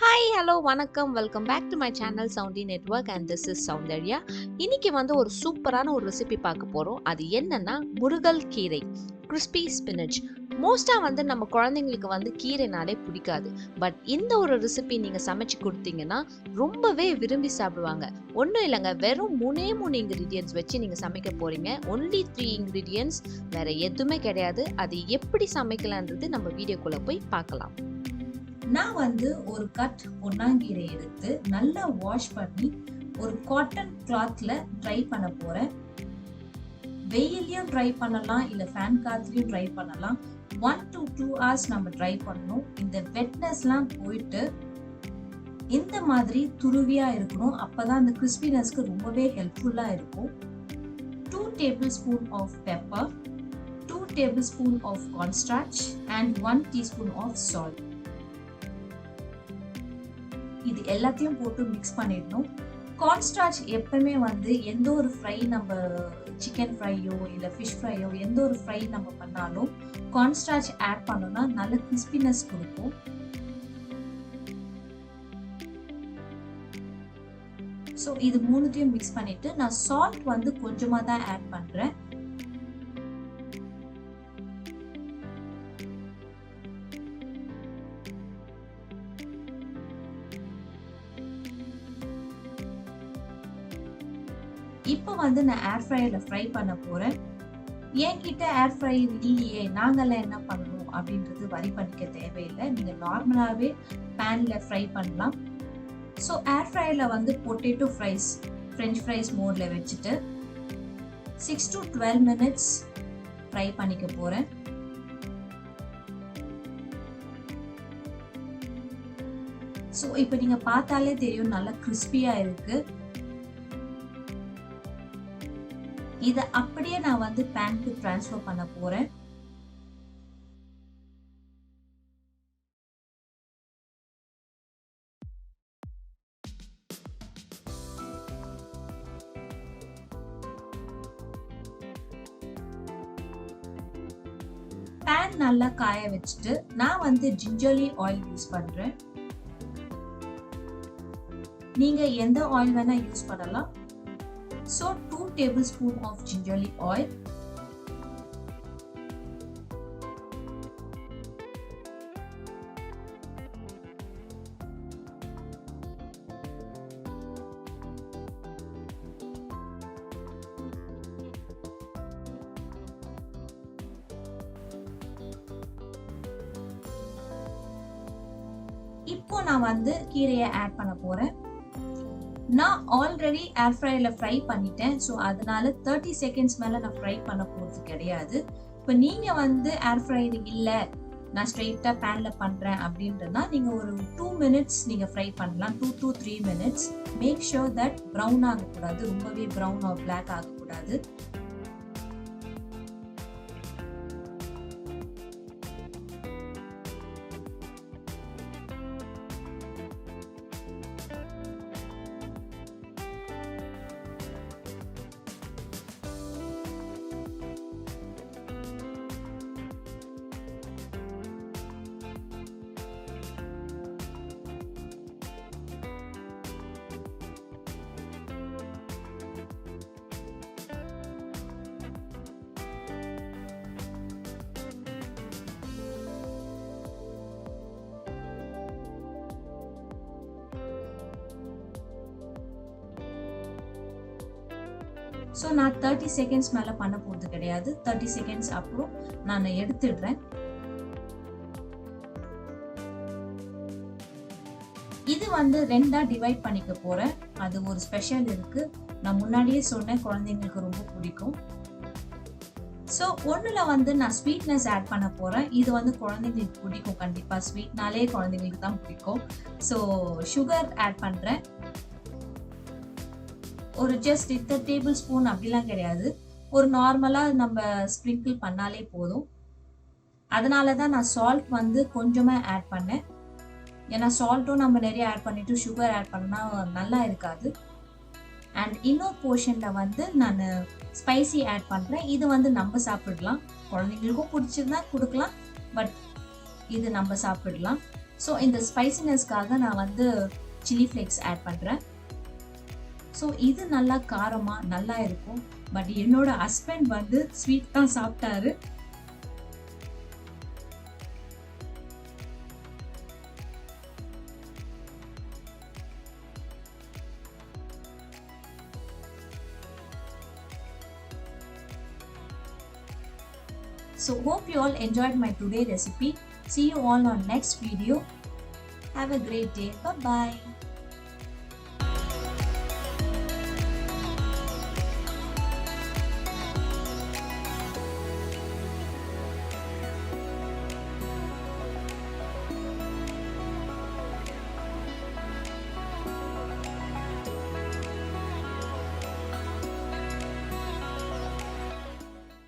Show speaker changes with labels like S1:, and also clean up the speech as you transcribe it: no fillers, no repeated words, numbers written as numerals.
S1: Hi hello வணக்கம் welcome back to my channel soundy network and this is Soundarya. இன்னைக்கு ஒரு சூப்பரான ஒரு ரெசிபி பார்க்க போகிறோம். அது என்னன்னா முருகல் கீரை, கிறிஸ்பி ஸ்பினச். மோஸ்ட்டாக நம்ம குழந்தைங்களுக்கு கீரைனாலே பிடிக்காது. பட் இந்த ஒரு ரெசிபி நீங்கள் சமைச்சு கொடுத்தீங்கன்னா ரொம்பவே விரும்பி சாப்பிடுவாங்க. ஒன்றும் இல்லைங்க, வெறும் மூணு இன்க்ரீடியன்ஸ் வச்சு நீங்கள் சமைக்க போகிறீங்க. ஒன்லி 3 இன்க்ரீடியன்ஸ், வேறு எதுவுமே கிடையாது. அது எப்படி சமைக்கலான்றது நம்ம வீடியோக்குள்ளே போய் பார்க்கலாம்.
S2: நான் ஒரு கட் பொன்னாங்கீரை எடுத்து நல்லா வாஷ் பண்ணி ஒரு காட்டன் கிளாத்ல ட்ரை பண்ண போறேன். வெயிலையும் ட்ரை பண்ணலாம், இல்ல ஃபேன் காத்துலயும் ட்ரை பண்ணலாம். 1 to 2 hours நம்ம ட்ரை பண்ணணும். இந்த வெட்னஸ்லாம் போயிட்டு இந்த மாதிரி துருவியா இருக்கணும். அப்பதான் அந்த கிறிஸ்பினஸ்க்கு ரொம்பவே ஹெல்ப்ஃபுல்லா இருக்கும். 2 tablespoon of pepper, 2 tablespoon of cornstarch and 1 teaspoon of salt. இது எல்லாத்தையும் போட்டு மிக்ஸ் பண்ணிடணும். கார்ன்ஸ்டார்ச் எப்பவுமே எந்த ஒரு ஃப்ரை, நம்ம சிக்கன் ஃப்ரையோ இல்ல ஃபிஷ் ஃப்ரையோ எந்த ஒரு ஃப்ரை நம்ம பண்ணாலும் கார்ன்ஸ்டார்ச் ஆட் பண்ணோம்னா நல்ல கிறிஸ்பினஸ் கொடுக்கும். ஸோ இது மூணுத்தையும் மிக்ஸ் பண்ணிட்டு நான் சால்ட் கொஞ்சமா தான் ஆட் பண்றேன். இப்போ நான் ஏர் ஃப்ரையர்ல ஃப்ரை பண்ண போறேன். என்கிட்ட ஏர் ஃப்ரையர் இல்லையே, நாங்கெல்லாம் என்ன பண்ணணும் அப்படின்றது வரி பண்ணிக்க தேவையில்லை. நீங்க நார்மலாவே பேன்ல ஃப்ரை பண்ணலாம். So air ஃப்ரையர்ல potato fries, French fries மோட்ல வச்சுட்டு 6 to 12 minutes ஃப்ரை பண்ணிக்க போறேன். ஸோ இப்போ நீங்க பார்த்தாலே தெரியும், நல்லா கிறிஸ்பியா இருக்கு. இத அப்படியே நான் பேனுக்கு ட்ரான்ஸ்ஃபர் பண்ண போறேன். பேன் நல்லா காய வச்சுட்டு நான் ஜிஞ்சர்லி ஆயில் யூஸ் பண்றேன். நீங்க எந்த ஆயில் வேணா யூஸ் பண்ணலாம். So 2 tablespoon of gingerly oil, இப்போ நான் கீரையை ஆட் பண்ண போறேன். நான் ஆல்ரெடி ஏர் ஃப்ரையர்ல ஃப்ரை பண்ணிட்டேன். ஸோ அதனால 30 செகண்ட்ஸ் மேல நான் ஃப்ரை பண்ண போறது கிடையாது. இப்போ நீங்க ஏர் ஃப்ரையர் இல்ல, நான் ஸ்ட்ரெயிட்டா பேன்ல பண்றேன் அப்படின்றதுனா நீங்க ஒரு 2 minutes நீங்க ஃப்ரை பண்ணலாம். 2 to 3 minutes. Make sure that brown ஆகக்கூடாது, ரொம்பவே ப்ரௌன் ஆர் பிளாக் ஆகக்கூடாது. ஸோ நான் 30 செகண்ட்ஸ் மேல பண்ண போறது கிடையாது. 30 செகண்ட்ஸ் அப்புறம் நான் எடுத்துடுறேன். இது ரெண்டா டிவைட் பண்ணிக்க போறேன். அது ஒரு ஸ்பெஷல் இருக்கு. நான் முன்னாடியே சொன்னேன், குழந்தைங்களுக்கு ரொம்ப பிடிக்கும். ஸோ ஒண்ணுல நான் ஸ்வீட்னஸ் ஆட் பண்ண போறேன். இது குழந்தைங்களுக்கு பிடிக்கும் கண்டிப்பா. ஸ்வீட்னாலே குழந்தைங்களுக்கு தான் பிடிக்கும். ஸோ சுகர் ஆட் பண்றேன். ஒரு ஜஸ்ட் இந்த டேபிள் ஸ்பூன் அப்படிலாம் கிடையாது, ஒரு நார்மலா நம்ம ஸ்ப்ரிங்கிள் பண்ணாலே போதும். அதனால தான் நான் சால்ட் கொஞ்சமா ஆட் பண்ணேன். ஏன்னா சால்ட்டும் நம்ம நிறைய ஆட் பண்ணிட்டு சுகர் ஆட் பண்ணா நல்லா இருக்காது. அண்ட் இன்னொரு போர்ஷன்ல நான் ஸ்பைசி ஆட் பண்றேன். இது நம்ம சாப்பிடலாம், குழந்தைங்களுக்கும் பிடிச்சிருந்தா கொடுக்கலாம், பட் இது நம்ம சாப்பிடலாம். ஸோ இந்த ஸ்பைசினஸ்க்காக நான் வந்து சில்லி ஃப்ளேக்ஸ் ஆட் பண்ணுறேன். ஸோ இது நல்லா காரமாக நல்லா இருக்கும். பட் என்னோட ஹஸ்பண்ட் வந்து ஸ்வீட் தான் சாப்பிட்டாரு. So hope you all enjoyed my today recipe. See you all on next video. Have a great day. Bye bye.